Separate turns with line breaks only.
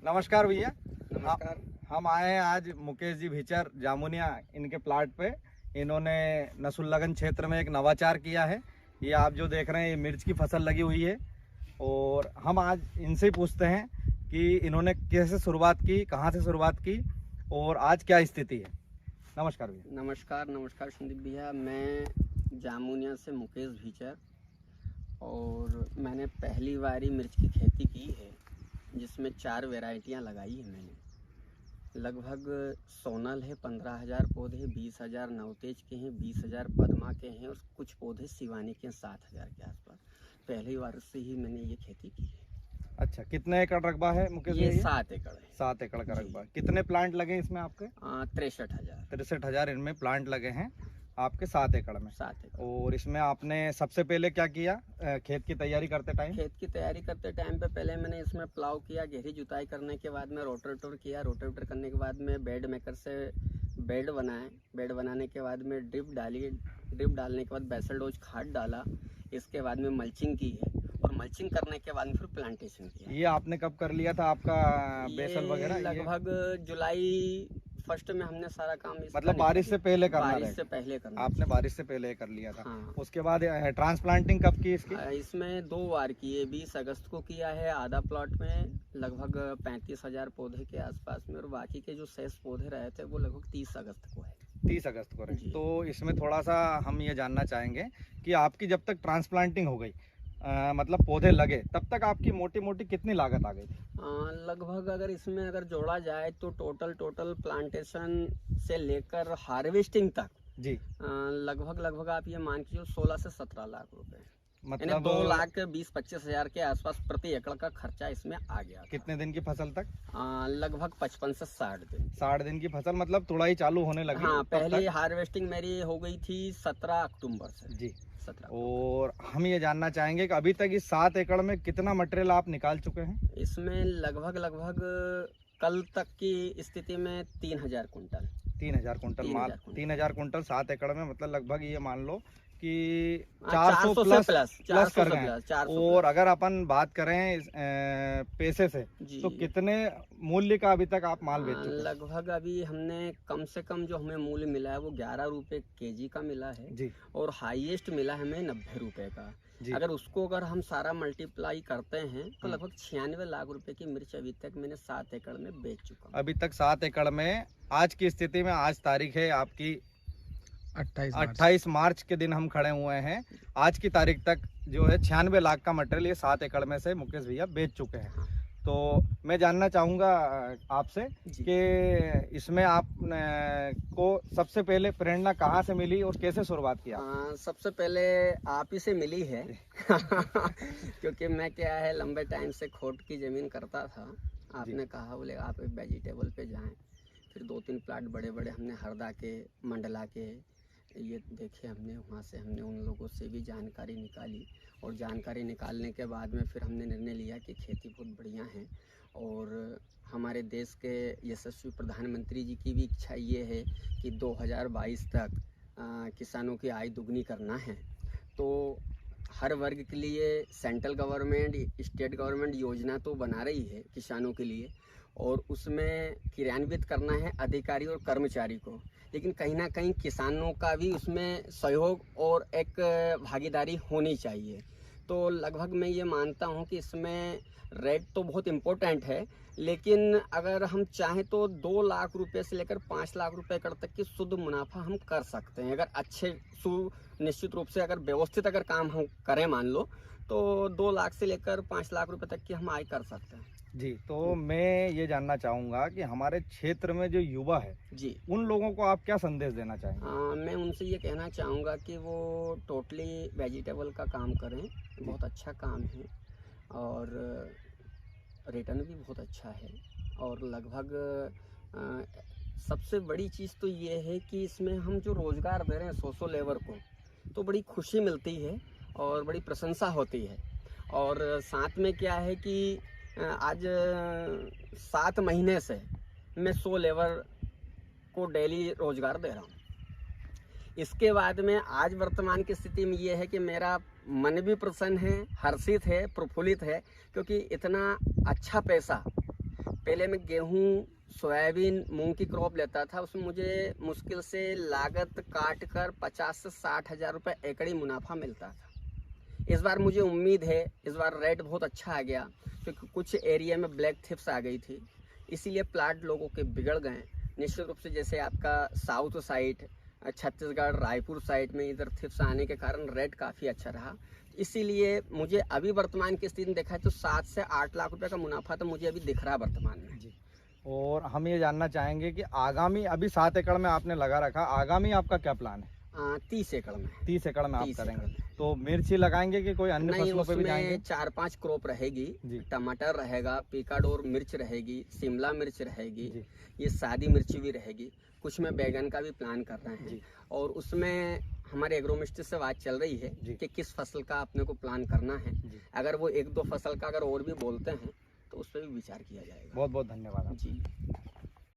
नमस्कार भैया।
नमस्कार।
हम आए हैं आज मुकेश जी भिचर जामुनिया इनके प्लाट पे। इन्होंने नसुल्लगन क्षेत्र में एक नवाचार किया है। ये आप जो देख रहे हैं ये मिर्च की फसल लगी हुई है और हम आज इनसे पूछते हैं कि इन्होंने कैसे शुरुआत की, कहाँ से शुरुआत की और आज क्या स्थिति है। नमस्कार भैया।
नमस्कार संदीप भैया। मैं जामुनिया से मुकेश भिचर और मैंने पहली बारी मिर्च की खेती की है जिसमें 4 वैरायटियाँ लगाई है मैंने। लगभग सोनल है 15,000 पौधे, 20,000 नवतेज के हैं, 20,000 पद्मा के हैं और कुछ पौधे शिवानी के 7,000 के आसपास। पहली बार से ही मैंने ये खेती की है।
अच्छा, कितने एकड़ रकबा है मुकेश
ये
भैया?
7 एकड़ है।
7 एकड़ का रकबा। कितने प्लांट लगे इसमें आपके?
63,000।
63,000 इनमें प्लांट लगे हैं आपके 7 एकड़ में।
7 एकड़।
और इसमें आपने सबसे पहले क्या किया खेत की तैयारी करते टाइम?
खेत की तैयारी करते टाइम पे पहले मैंने इसमें प्लाव किया, गहरी जुताई करने के बाद में रोटेटर किया। रोटेटर करने के बाद में बेड मेकर से बेड बनाए। बेड बनाने के बाद में ड्रिप डाली। ड्रिप डालने के बाद बेसल डोज खाद डाला। इसके बाद में मल्चिंग की है और मल्चिंग करने के बाद में फिर प्लांटेशन किया।
ये आपने कब कर लिया था आपका बेसल वगैरह?
लगभग जुलाई फर्स्ट में हमने सारा काम
मतलब बारिश से पहले करना
बारिश
रहेगा।
से पहले करना
आपने बारिश से पहले कर लिया था।
हाँ।
उसके बाद ट्रांसप्लांटिंग कब की इसकी?
इसमें 2 बार की है। 20 अगस्त को किया है आधा प्लॉट में लगभग 35,000 पौधे के आसपास में, और बाकी के जो शेष पौधे रहे थे वो लगभग 30 अगस्त को है।
30 अगस्त को रहे। तो इसमें थोड़ा सा हम ये जानना चाहेंगे कि आपकी जब तक ट्रांसप्लांटिंग हो गई मतलब पौधे लगे तब तक आपकी मोटी मोटी कितनी लागत आ गई थी?
लगभग अगर इसमें अगर जोड़ा जाए तो टोटल प्लांटेशन से लेकर हार्वेस्टिंग तक
जी
लगभग आप ये मान के 16 से 17 लाख रुपए,
मतलब
2,20,25 हजार के आसपास प्रति एकड़ का खर्चा इसमें आ गया।
कितने दिन की फसल तक?
लगभग 55 से 60 दिन।
60 दिन की फसल, मतलब तुड़ाई चालू होने लगी।
हाँ, पहली हार्वेस्टिंग मेरी हो गई थी 17 अक्टूबर से।
जी
17।
और हम ये जानना चाहेंगे कि अभी तक इस 7 एकड़ में कितना मटेरियल आप निकाल चुके हैं?
इसमें लगभग कल तक की स्थिति में 3,000 कुंटल।
3,000 कुंटल माल। 3,000 कुंटल 7 एकड़ में, मतलब लगभग ये मान लो कि 400 प्लस कर गए। और अगर अपन बात करें पैसे से तो कितने मूल्य का अभी तक आप माल बेच चुके हैं?
लगभग अभी हमने कम से कम जो हमें मूल्य मिला है वो 11 रुपए केजी का मिला है
जी।
और हाईएस्ट मिला है हमें 90 रुपए का जी। अगर उसको अगर हम सारा मल्टीप्लाई करते हैं तो लगभग 96 लाख रुपए की मिर्च अभी तक मैंने 7 एकड़ में बेच चुका हूँ।
अभी तक 7 एकड़ में आज की स्थिति में, आज तारीख है आपकी 28 मार्च के दिन हम खड़े हुए हैं। आज की तारीख तक जो है 96 लाख का मटेरियल ये 7 एकड़ में से मुकेश भैया बेच चुके हैं। तो मैं जानना चाहूँगा आपसे कि इसमें आप को सबसे पहले प्रेरणा कहाँ से मिली और कैसे शुरुआत किया?
सबसे पहले आप ही से मिली है क्योंकि मैं क्या है लंबे टाइम से खोट की ज़मीन करता था। आपने कहा बोले आप एक वेजिटेबल पे जाएं। फिर 2-3 प्लाट बड़े बड़े हमने हरदा के, मंडला के ये देखे हमने। वहाँ से हमने उन लोगों से भी जानकारी निकाली और जानकारी निकालने के बाद में फिर हमने निर्णय लिया कि खेती बहुत बढ़िया है और हमारे देश के यशस्वी प्रधानमंत्री जी की भी इच्छा ये है कि 2022 तक किसानों की आय दुगनी करना है। तो हर वर्ग के लिए सेंट्रल गवर्नमेंट, स्टेट गवर्नमेंट योजना तो बना रही है किसानों के लिए और उसमें क्रियान्वित करना है अधिकारी और कर्मचारी को, लेकिन कहीं ना कहीं किसानों का भी उसमें सहयोग और एक भागीदारी होनी चाहिए। तो लगभग मैं ये मानता हूँ कि इसमें रेट तो बहुत इम्पोर्टेंट है, लेकिन अगर हम चाहें तो 2 लाख रुपए से लेकर 5 लाख रुपए एकड़ तक की शुद्ध मुनाफा हम कर सकते हैं। अगर अच्छे सुनिश्चित रूप से अगर व्यवस्थित अगर काम हम करें मान लो तो 2 लाख से लेकर 5 लाख रुपए तक की हम आय कर सकते हैं।
जी, तो मैं ये जानना चाहूँगा कि हमारे क्षेत्र में जो युवा है
जी,
उन लोगों को आप क्या संदेश देना चाहेंगे?
मैं उनसे ये कहना चाहूँगा कि वो टोटली वेजिटेबल का काम करें। बहुत अच्छा काम है और रिटर्न भी बहुत अच्छा है और लगभग सबसे बड़ी चीज़ तो ये है कि इसमें हम जो रोज़गार दे रहे हैं 100 लेबर को, तो बड़ी खुशी मिलती है और बड़ी प्रशंसा होती है। और साथ में क्या है कि आज 7 महीने से मैं 100 लेबर को डेली रोजगार दे रहा हूँ। इसके बाद में आज वर्तमान की स्थिति में ये है कि मेरा मन भी प्रसन्न है, हर्षित है, प्रफुल्लित है, क्योंकि इतना अच्छा पैसा पहले मैं गेहूं, सोयाबीन, मूंग की क्रॉप लेता था, उसमें मुझे मुश्किल से लागत काट कर 50 से 60 हज़ार रुपये एकड़ी मुनाफा मिलता था। इस बार मुझे उम्मीद है इस बार रेट बहुत अच्छा आ गया, क्योंकि कुछ एरिया में ब्लैक थिप्स आ गई थी, इसीलिए प्लाट लोगों के बिगड़ गए। निश्चित रूप से जैसे आपका south side, Chhattisgarh, Raipur side में इधर थिप्स आने के कारण रेट काफ़ी अच्छा रहा। इसीलिए मुझे अभी वर्तमान की स्थिति में देखा है तो 7 से 8 लाख रुपए का मुनाफा तो मुझे अभी दिख रहा है वर्तमान में।
जी। और हम ये जानना चाहेंगे कि आगामी, अभी 7 एकड़ में आपने लगा रखा, आगामी आपका क्या प्लान है?
30 एकड़ में।
30 एकड़ में आप
30 एकड़
करेंगे,
में।
तो मिर्ची लगाएंगे कि कोई अन्य
नहीं,
फसलों पे भी जाएंगे?
उसमें 4-5 क्रॉप रहेगी।
जी।
टमाटर रहेगा, पिकाडोर मिर्च रहेगी, शिमला मिर्च रहेगी,
जी।
ये सादी मिर्ची भी रहेगी, कुछ में बैगन का भी प्लान कर रहे हैं।
जी।
और उसमें हमारे एग्रोमिस्ट्री से बात चल रही है
जी।
कि किस फसल का अपने को प्लान करना है।
जी।
अगर वो 1-2 फसल का अगर और भी बोलते हैं तो उस पर भी विचार किया जाएगा।
बहुत बहुत धन्यवाद।
जी।